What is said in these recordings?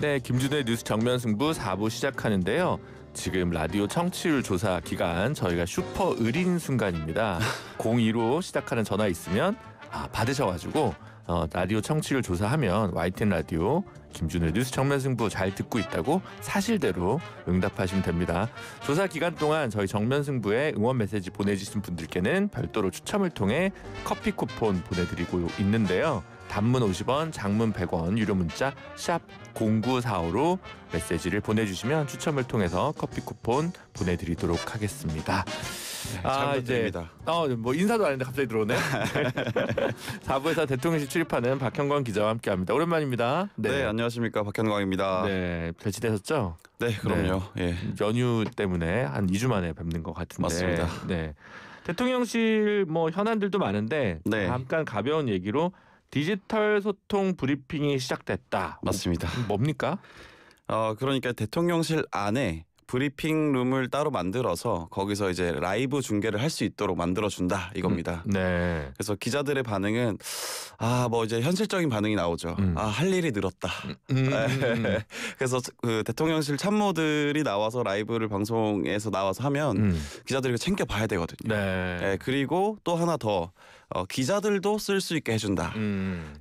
네, 김준호의 뉴스 정면 승부 4부 시작하는데요. 지금 라디오 청취율 조사 기간 저희가 슈퍼 의린 순간입니다. 02로 시작하는 전화 있으면 받으셔가지고 라디오 청취율 조사하면 YTN 라디오 김준호의 뉴스 정면 승부 잘 듣고 있다고 사실대로 응답하시면 됩니다. 조사 기간 동안 저희 정면 승부에 응원 메시지 보내주신 분들께는 별도로 추첨을 통해 커피 쿠폰 보내드리고 있는데요. 단문 50원, 장문 100원, 유료 문자 샵 0945로 메시지를 보내주시면 추첨을 통해서 커피 쿠폰 보내드리도록 하겠습니다. 잘 부탁드립니다. 뭐 인사도 안 했는데 갑자기 들어오네요. 4부에서 대통령실 출입하는 박현광 기자와 함께합니다. 오랜만입니다. 네, 안녕하십니까, 박현광입니다. 네, 잘 지내셨죠? 네, 그럼요. 네, 연휴 때문에 한 2주 만에 뵙는 것 같은데. 맞습니다. 네, 대통령실 뭐 현안들도 많은데 네. 잠깐 가벼운 얘기로 디지털 소통 브리핑이 시작됐다. 맞습니다. 뭡니까? 그러니까 대통령실 안에 브리핑 룸을 따로 만들어서 거기서 이제 라이브 중계를 할 수 있도록 만들어준다 이겁니다. 네. 그래서 기자들의 반응은 뭐 이제 현실적인 반응이 나오죠. 할 일이 늘었다. 그래서 그 대통령실 참모들이 나와서 라이브를 방송에서 나와서 하면 기자들이 챙겨봐야 되거든요. 네. 그리고 또 하나 더 기자들도 쓸 수 있게 해준다.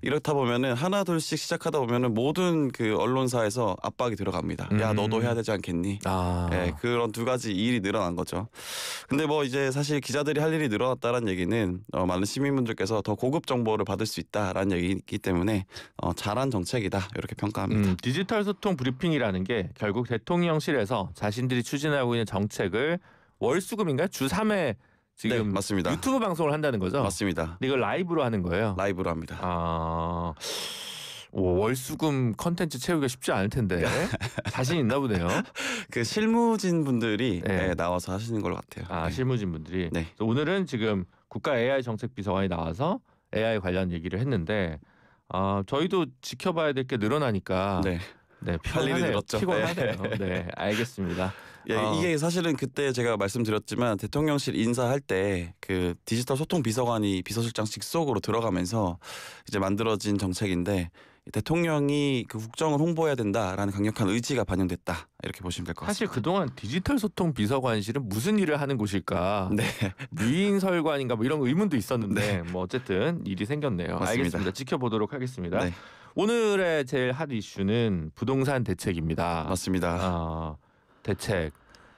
이렇다 보면은 하나 둘씩 시작하다 보면은 모든 그 언론사에서 압박이 들어갑니다. 야, 너도 해야 되지 않겠니? 그런 두 가지 일이 늘어난 거죠. 근데 뭐 이제 사실 기자들이 할 일이 늘어났다는 얘기는 많은 시민분들께서 더 고급 정보를 받을 수 있다라는 얘기이기 때문에 잘한 정책이다 이렇게 평가합니다. 디지털 소통 브리핑이라는 게 결국 대통령실에서 자신들이 추진하고 있는 정책을 월수금인가요? 주 3회 지금 네, 맞습니다. 유튜브 방송을 한다는 거죠? 맞습니다. 근데 이걸 라이브로 하는 거예요? 라이브로 합니다. 월수금 컨텐츠 채우기가 쉽지 않을 텐데 자신 있나 보네요. 그 실무진 분들이 네. 나와서 하시는 걸 같아요. 네. 실무진 분들이. 네. 오늘은 지금 국가 AI 정책 비서관이 나와서 AI 관련 얘기를 했는데 저희도 지켜봐야 될 게 늘어나니까 네. 할 일이 피곤하네요. 늘었죠. 피곤하네요. 네, 알겠습니다. 이게 사실은 그때 제가 말씀드렸지만 대통령실 인사할 때 그 디지털 소통 비서관이 비서실장 직속으로 들어가면서 이제 만들어진 정책인데 대통령이 그 국정을 홍보해야 된다라는 강력한 의지가 반영됐다 이렇게 보시면 될 것 같습니다. 사실 그동안 디지털 소통 비서관실은 무슨 일을 하는 곳일까? 네. 유인설관인가 뭐 이런 의문도 있었는데 뭐 어쨌든 일이 생겼네요. 맞습니다. 알겠습니다. 지켜보도록 하겠습니다. 네. 오늘의 제일 핫 이슈는 부동산 대책입니다. 맞습니다. 대책.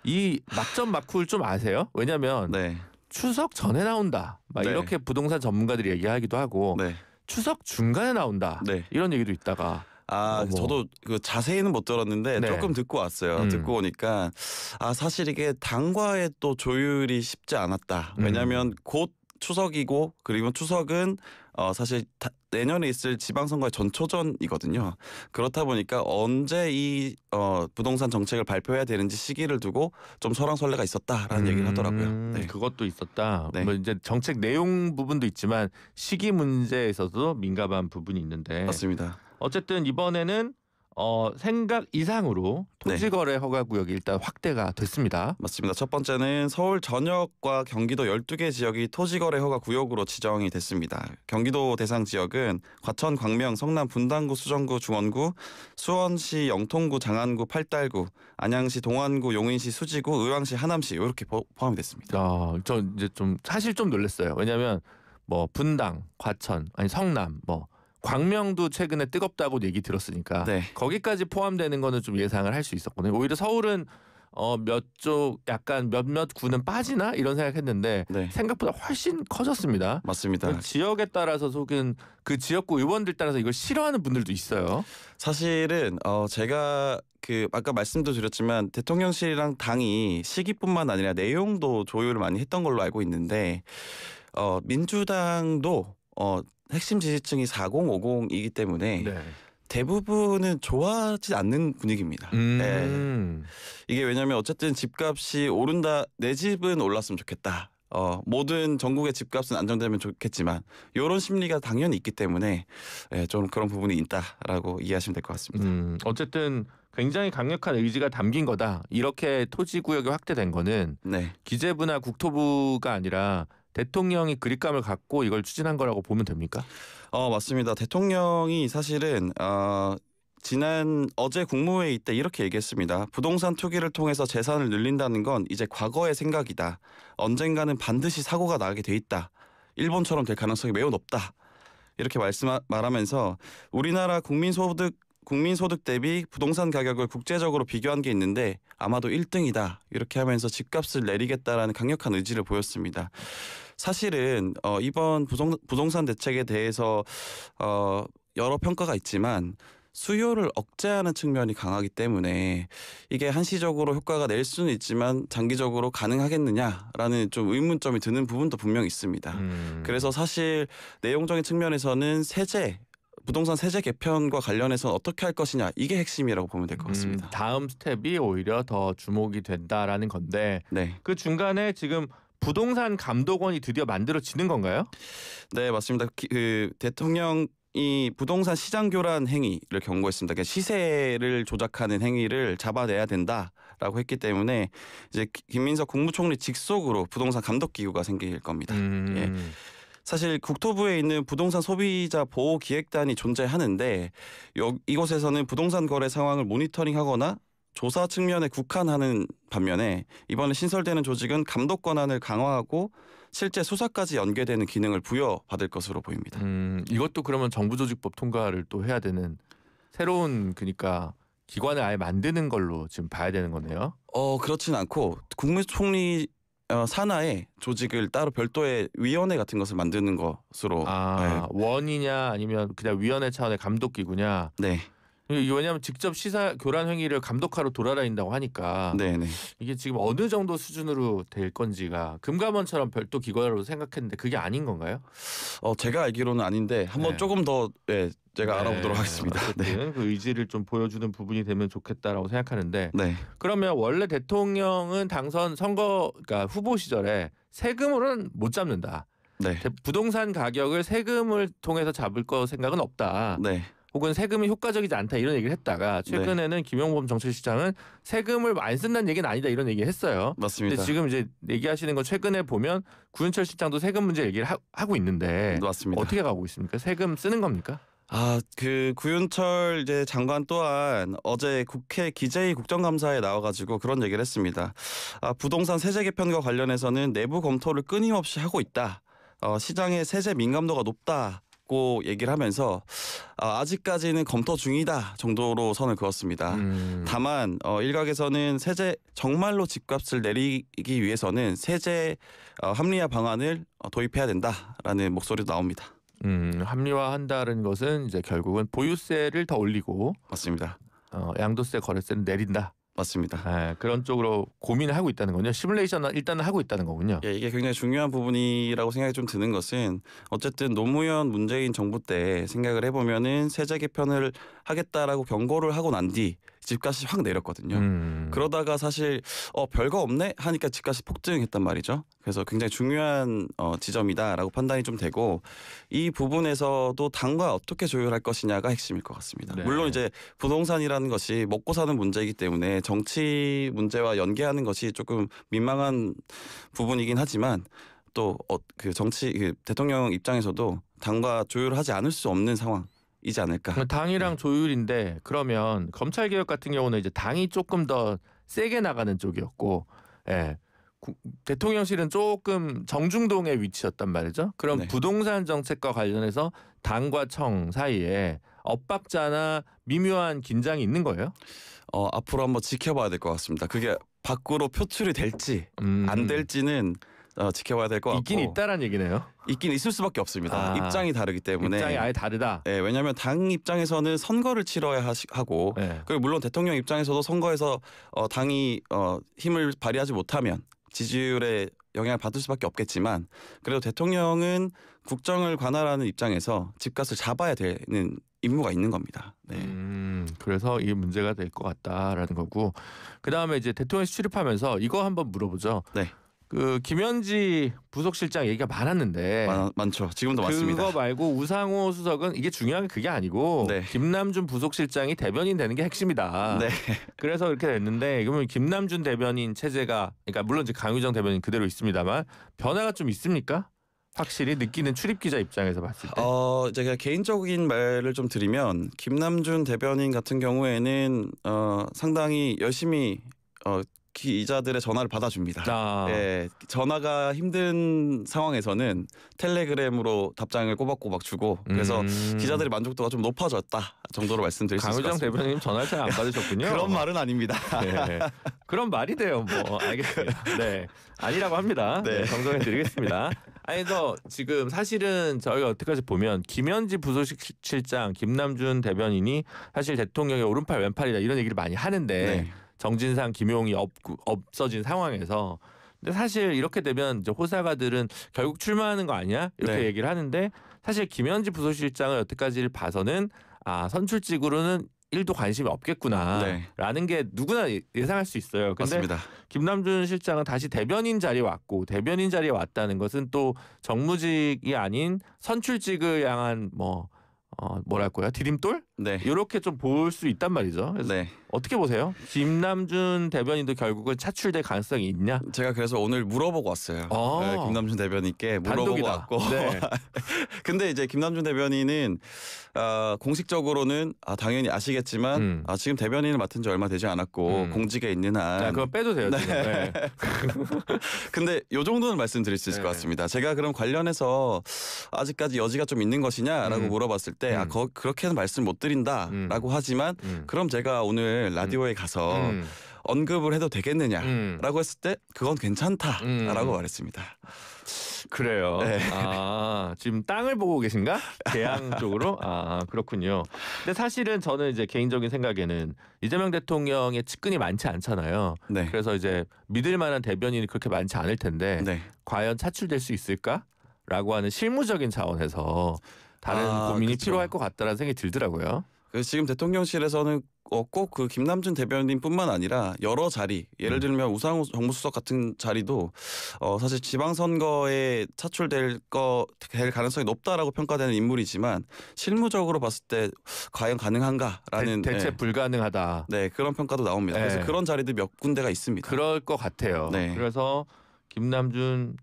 이 막전 막후를 좀 아세요? 왜냐하면 네. 추석 전에 나온다. 막 네. 이렇게 부동산 전문가들이 얘기하기도 하고 네. 추석 중간에 나온다. 네. 이런 얘기도 있다가 저도 그 자세히는 못 들었는데 네. 조금 듣고 왔어요. 듣고 오니까 사실 이게 당과의 또 조율이 쉽지 않았다. 왜냐하면 곧 추석이고 그리고 추석은 사실 내년에 있을 지방선거의 전초전이거든요. 그렇다 보니까 언제 이 부동산 정책을 발표해야 되는지 시기를 두고 좀 설왕설래가 있었다라는 얘기를 하더라고요. 네. 그것도 있었다. 네. 뭐 이제 정책 내용 부분도 있지만 시기 문제에서도 민감한 부분이 있는데 맞습니다. 어쨌든 이번에는 생각 이상으로 토지거래 허가구역이 일단 확대가 됐습니다. 맞습니다. 첫 번째는 서울 전역과 경기도 12개 지역이 토지거래 허가 구역으로 지정이 됐습니다. 경기도 대상 지역은 과천, 광명, 성남, 분당구, 수정구, 중원구, 수원시, 영통구, 장안구, 팔달구, 안양시, 동안구, 용인시, 수지구, 의왕시, 하남시 이렇게 포함이 됐습니다. 저 이제 좀 사실 좀 놀랐어요. 왜냐하면 뭐 분당, 과천, 아니 성남, 뭐 광명도 최근에 뜨겁다고 얘기 들었으니까 네. 거기까지 포함되는 거는 좀 예상을 할 수 있었거든요. 오히려 서울은 약간 몇몇 구는 빠지나 이런 생각했는데 네. 생각보다 훨씬 커졌습니다. 맞습니다. 그 지역에 따라서 속은 그 지역구 의원들 따라서 이걸 싫어하는 분들도 있어요. 사실은 제가 아까 말씀도 드렸지만 대통령실이랑 당이 시기뿐만 아니라 내용도 조율을 많이 했던 걸로 알고 있는데 민주당도 핵심 지지층이 4050이기 때문에 네. 대부분은 좋아하지 않는 분위기입니다. 네. 이게 왜냐하면 어쨌든 집값이 오른다. 내 집은 올랐으면 좋겠다. 모든 전국의 집값은 안정되면 좋겠지만 이런 심리가 당연히 있기 때문에 좀 그런 부분이 있다라고 이해하시면 될 것 같습니다. 어쨌든 굉장히 강력한 의지가 담긴 거다. 이렇게 토지구역이 확대된 거는 네. 기재부나 국토부가 아니라 대통령이 그립감을 갖고 이걸 추진한 거라고 보면 됩니까? 맞습니다. 대통령이 사실은 어제 국무회의 때 이렇게 얘기했습니다. 부동산 투기를 통해서 재산을 늘린다는 건 이제 과거의 생각이다. 언젠가는 반드시 사고가 나게 돼 있다. 일본처럼 될 가능성이 매우 높다. 이렇게 말하면서 우리나라 국민소득 대비 부동산 가격을 국제적으로 비교한 게 있는데 아마도 1등이다. 이렇게 하면서 집값을 내리겠다라는 강력한 의지를 보였습니다. 사실은 이번 부동산 대책에 대해서 여러 평가가 있지만 수요를 억제하는 측면이 강하기 때문에 이게 한시적으로 효과가 낼 수는 있지만 장기적으로 가능하겠느냐라는 좀 의문점이 드는 부분도 분명히 있습니다. 그래서 사실 내용적인 측면에서는 부동산 세제 개편과 관련해서는 어떻게 할 것이냐 이게 핵심이라고 보면 될 것 같습니다. 다음 스텝이 오히려 더 주목이 된다라는 건데 네. 그 중간에 지금 부동산 감독원이 드디어 만들어지는 건가요? 네, 맞습니다. 대통령이 부동산 시장 교란 행위를 경고했습니다. 그러니까 시세를 조작하는 행위를 잡아내야 된다라고 했기 때문에 이제 김민석 국무총리 직속으로 부동산 감독 기구가 생길 겁니다. 예. 사실 국토부에 있는 부동산 소비자 보호 기획단이 존재하는데 이곳에서는 부동산 거래 상황을 모니터링하거나 조사 측면에 국한하는 반면에 이번에 신설되는 조직은 감독 권한을 강화하고 실제 수사까지 연계되는 기능을 부여받을 것으로 보입니다. 이것도 그러면 정부조직법 통과를 또 해야 되는 새로운 그러니까 기관을 아예 만드는 걸로 지금 봐야 되는 거네요. 그렇진 않고 국무총리 산하에 조직을 따로 별도의 위원회 같은 것을 만드는 것으로. 네. 원이냐 아니면 그냥 위원회 차원의 감독기구냐. 네. 왜냐하면 직접 시사 교란 행위를 감독하러 돌아다닌다고 하니까 네네. 이게 지금 어느 정도 수준으로 될 건지가 금감원처럼 별도 기관으로 생각했는데 그게 아닌 건가요? 제가 알기로는 아닌데 한번 조금 더 제가 알아보도록 하겠습니다. 어쨌든 그 의지를 좀 보여주는 부분이 되면 좋겠다라고 생각하는데 네. 그러면 원래 대통령은 당선 그러니까 후보 시절에 세금으로는 못 잡는다. 네. 부동산 가격을 세금을 통해서 잡을 거 생각은 없다. 네. 혹은 세금이 효과적이지 않다 이런 얘기를 했다가 최근에는 김용범 정책시장은 세금을 안 쓴다는 얘기는 아니다 이런 얘기를 했어요. 맞습니다. 근데 지금 이제 얘기하시는 건 최근에 보면 구윤철 실장도 세금 문제 얘기를 하고 있는데 맞습니다. 어떻게 가고 있습니까? 세금 쓰는 겁니까? 그 구윤철 이제 장관 또한 어제 국회 기재위 국정감사에 나와가지고 그런 얘기를 했습니다. 부동산 세제 개편과 관련해서는 내부 검토를 끊임없이 하고 있다. 시장의 세제 민감도가 높다고 얘기를 하면서 아직까지는 검토 중이다 정도로 선을 그었습니다. 다만 일각에서는 정말로 집값을 내리기 위해서는 세제 합리화 방안을 도입해야 된다라는 목소리도 나옵니다. 합리화한다는 것은 이제 결국은 보유세를 더 올리고 맞습니다. 양도세, 거래세는 내린다. 맞습니다. 그런 쪽으로 고민을 하고 있다는 거군요. 시뮬레이션은 일단은 하고 있다는 거군요. 예, 이게 굉장히 중요한 부분이라고 생각이 좀 드는 것은 어쨌든 노무현 문재인 정부 때 생각을 해보면은 세제 개편을 하겠다라고 경고를 하고 난 뒤 집값이 확 내렸거든요. 그러다가 사실 별거 없네 하니까 집값이 폭등했단 말이죠. 그래서 굉장히 중요한 지점이다라고 판단이 좀 되고 이 부분에서도 당과 어떻게 조율할 것이냐가 핵심일 것 같습니다. 네. 물론 이제 부동산이라는 것이 먹고 사는 문제이기 때문에 정치 문제와 연계하는 것이 조금 민망한 부분이긴 하지만 또 대통령 입장에서도 당과 조율하지 않을 수 없는 상황. 이지 않을까. 당이랑 조율인데 그러면 검찰개혁 같은 경우는 이제 당이 조금 더 세게 나가는 쪽이었고 대통령실은 조금 정중동의 위치였단 말이죠. 그럼 네. 부동산 정책과 관련해서 당과 청 사이에 엇박자나 미묘한 긴장이 있는 거예요? 앞으로 한번 지켜봐야 될 것 같습니다. 그게 밖으로 표출이 될지 안 될지는 지켜봐야 될 것 같고. 있긴 있다란 얘기네요. 있긴 있을 수밖에 없습니다. 입장이 다르기 때문에. 입장이 아예 다르다. 네, 왜냐하면 당 입장에서는 선거를 치러야 하고 그리고 물론 대통령 입장에서도 선거에서 당이 힘을 발휘하지 못하면 지지율에 영향을 받을 수밖에 없겠지만 그래도 대통령은 국정을 관할하는 입장에서 집값을 잡아야 되는 임무가 있는 겁니다. 네. 그래서 이게 문제가 될 것 같다라는 거고 그다음에 이제 대통령실 출입하면서 이거 한번 물어보죠. 네. 그 김현지 부속실장 얘기가 많았는데 많죠. 지금도 많습니다. 그거 말고 우상호 수석은 이게 중요한 게 그게 아니고 네. 김남준 부속실장이 대변인 되는 게 핵심이다. 네. 그래서 이렇게 됐는데 그러면 김남준 대변인 체제가 그러니까 물론 이제 강유정 대변인 그대로 있습니다만 변화가 좀 있습니까? 확실히 느끼는 출입 기자 입장에서 봤을 때. 제가 개인적인 말을 좀 드리면 김남준 대변인 같은 경우에는 상당히 열심히 기자들의 전화를 받아줍니다. 예, 전화가 힘든 상황에서는 텔레그램으로 답장을 꼬박꼬박 주고 그래서 기자들의 만족도가 좀 높아졌다 정도로 말씀드릴 수 있을 것 강유정 같습니다. 대변인 전화를 잘 안 받으셨군요. 그런 말은 아닙니다. 네. 그런 말이 돼요. 뭐 알겠습니다. 네, 아니라고 합니다. 네, 정정해드리겠습니다. 아니, 그래서 지금 사실은 저희가 여태까지 보면 김현지 부소식실장, 김남준 대변인이 사실 대통령의 오른팔 왼팔이다 이런 얘기를 많이 하는데 네. 정진상, 김용이 없어진 상황에서 근데 사실 이렇게 되면 이제 호사가들은 결국 출마하는 거 아니야? 이렇게 네. 얘기를 하는데 사실 김현지 부소실장을 여태까지를 봐서는 선출직으로는 1도 관심이 없겠구나라는 게 누구나 예상할 수 있어요. 근데 맞습니다. 김남준 실장은 다시 대변인 자리에 왔고 대변인 자리에 왔다는 것은 또 정무직이 아닌 선출직을 향한 뭐랄까요? 디딤돌? 네. 이렇게 좀 볼 수 있단 말이죠. 그래서 네. 어떻게 보세요? 김남준 대변인도 결국은 차출될 가능성이 있냐? 제가 그래서 오늘 물어보고 왔어요. 네, 김남준 대변인께 물어보고 단독이다. 왔고. 네. 근데 이제 김남준 대변인은 공식적으로는 당연히 아시겠지만 지금 대변인을 맡은 지 얼마 되지 않았고 공직에 있는 한. 그거 빼도 돼요. 지금. 네. 근데 요 정도는 말씀드릴 수 있을 것 같습니다. 제가 그럼 관련해서 아직까지 여지가 좀 있는 것이냐라고 물어봤을 때 그렇게는 말씀 못 드린다라고 하지만 그럼 제가 오늘 라디오에 가서 언급을 해도 되겠느냐라고 했을 때 그건 괜찮다라고 말했습니다. 그래요. 네. 지금 땅을 보고 계신가? 계양 쪽으로? 그렇군요. 근데 사실은 저는 이제 개인적인 생각에는 이재명 대통령의 측근이 많지 않잖아요. 네. 그래서 이제 믿을 만한 대변인이 그렇게 많지 않을 텐데 네. 과연 차출될 수 있을까라고 하는 실무적인 차원에서 다른 고민이 그쵸. 필요할 것 같다라는 생각이 들더라고요. 지금 대통령실에서는 꼭 그 김남준 대변인뿐만 아니라 여러 자리, 예를 들면 우상호 정무수석 같은 자리도 사실 지방선거에 차출될 가능성이 높다라고 평가되는 인물이지만 실무적으로 봤을 때 과연 가능한가라는 대체 불가능하다. 네, 그런 평가도 나옵니다. 네. 그래서 그런 자리도 몇 군데가 있습니다. 그럴 것 같아요. 네. 그래서 김남준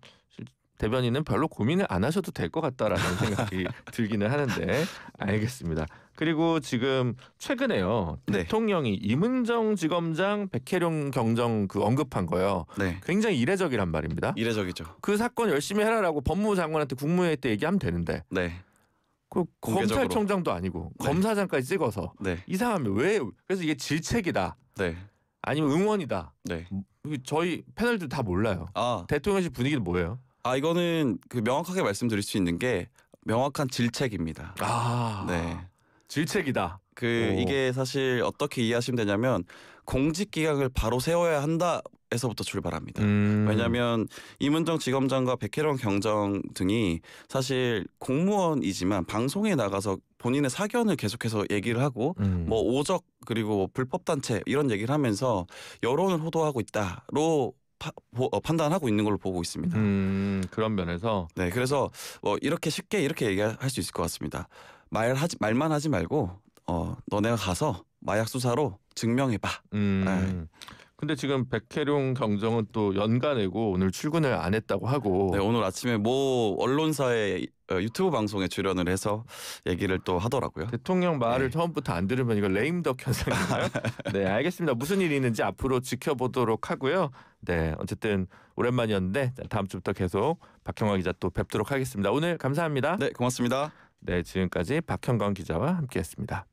대변인은 별로 고민을 안 하셔도 될 것 같다라는 생각이 들기는 하는데 알겠습니다. 그리고 지금 최근에요. 네. 대통령이 이문정 지검장 백혜룡 경정 언급한 거요. 네. 굉장히 이례적이란 말입니다. 이례적이죠. 그 사건 열심히 해라라고 법무부 장관한테 국무회의 때 얘기하면 되는데 네. 그 공개적으로. 검찰총장도 아니고 네. 검사장까지 찍어서 네. 이상하면 왜? 그래서 이게 질책이다. 네. 아니면 응원이다. 네. 저희 패널들 다 몰라요. 대통령실 분위기는 뭐예요? 이거는 명확하게 말씀드릴 수 있는 게 명확한 질책입니다. 네. 질책이다. 이게 사실 어떻게 이해하시면 되냐면 공직 기강을 바로 세워야 한다에서부터 출발합니다. 왜냐하면 이문정 지검장과 백혜령 경정 등이 사실 공무원이지만 방송에 나가서 본인의 사견을 계속해서 얘기를 하고 뭐 오적 그리고 불법 단체 이런 얘기를 하면서 여론을 호도하고 있다로 판단하고 있는 걸로 보고 있습니다. 그런 면에서 네, 그래서 이렇게 쉽게 이렇게 얘기할 수 있을 것 같습니다. 말만 하지 말고 너네가 가서 마약 수사로 증명해봐. 근데 지금 백혜룡 경정은 또 연가내고 오늘 출근을 안 했다고 하고. 네, 오늘 아침에 모 언론사의 유튜브 방송에 출연을 해서 얘기를 또 하더라고요. 대통령 말을 처음부터 안 들으면 이거 레임덕 현상인가요? 네, 알겠습니다. 무슨 일이 있는지 앞으로 지켜보도록 하고요. 네, 어쨌든 오랜만이었는데 다음 주부터 계속 박형광 기자 또 뵙도록 하겠습니다. 오늘 감사합니다. 네, 고맙습니다. 네, 지금까지 박형광 기자와 함께했습니다.